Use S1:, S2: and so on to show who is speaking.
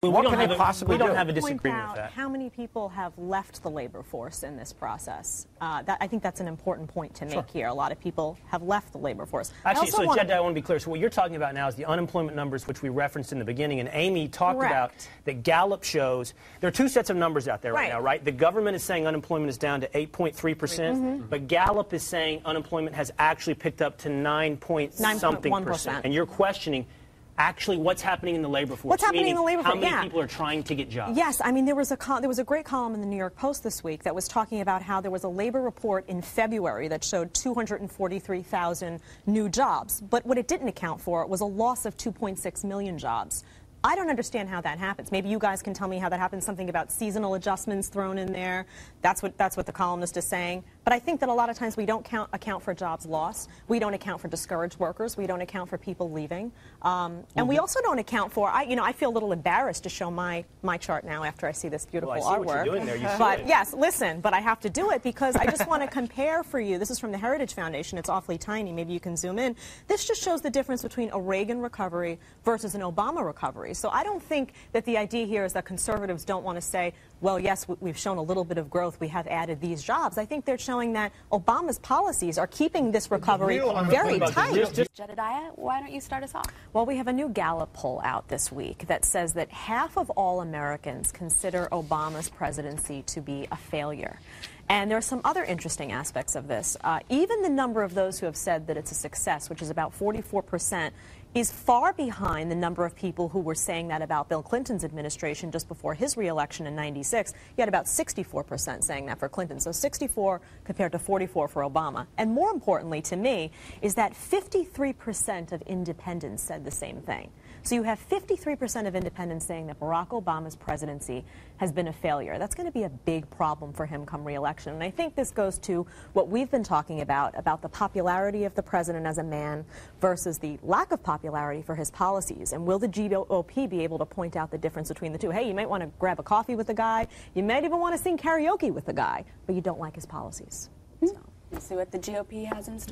S1: What can they possibly do?
S2: We don't have a disagreement with that.
S3: How many people have left the labor force in this process? I think that's an important point to make here. A lot of people have left the labor force.
S2: Actually, so Jedediah, I want to be clear. So what you're talking about now is the unemployment numbers, which we referenced in the beginning, and Amy talked about that Gallup shows. There are two sets of numbers out there right now, right? The government is saying unemployment is down to 8.3%, but Gallup is saying unemployment has actually picked up to 9.something%. And you're questioning actually what's happening in the labor force.
S3: What's happening in the labor force?
S2: How many people are trying to get jobs?
S3: Yes, I mean, there was a great column in the New York Post this week that was talking about how there was a labor report in February that showed 243,000 new jobs. But what it didn't account for was a loss of 2.6 million jobs. I don't understand how that happens. Maybe you guys can tell me how that happens. Something about seasonal adjustments thrown in there. That's what the columnist is saying. But I think that a lot of times we don't account for jobs lost. We don't account for discouraged workers. We don't account for people leaving. And we also don't account for, I feel a little embarrassed to show my chart now after I see this beautiful artwork.
S2: I see what you're doing there. You
S3: but yes, listen, but I have to do it because I just want to compare for you. This is from the Heritage Foundation. It's awfully tiny. Maybe you can zoom in. This just shows the difference between a Reagan recovery versus an Obama recovery. So I don't think that the idea here is that conservatives don't want to say, well, yes, we've shown a little bit of growth. We have added these jobs. I think they're showing that Obama's policies are keeping this recovery very tight.
S4: Jedediah, why don't you start us off?
S3: Well, we have a new Gallup poll out this week that says that half of all Americans consider Obama's presidency to be a failure. And there are some other interesting aspects of this. Even the number of those who have said that it's a success, which is about 44%, is far behind the number of people who were saying that about Bill Clinton's administration just before his re-election in '96. You had about 64% saying that for Clinton. So 64 compared to 44 for Obama. And more importantly to me is that 53% of independents said the same thing. So you have 53% of independents saying that Barack Obama's presidency has been a failure. That's going to be a big problem for him come re-election. And I think this goes to what we've been talking about the popularity of the president as a man versus the lack of popularity for his policies. And will the GOP be able to point out the difference between the two? Hey, you might want to grab a coffee with the guy. You might even want to sing karaoke with the guy, but you don't like his policies. So.
S4: We'll see what the GOP has in store.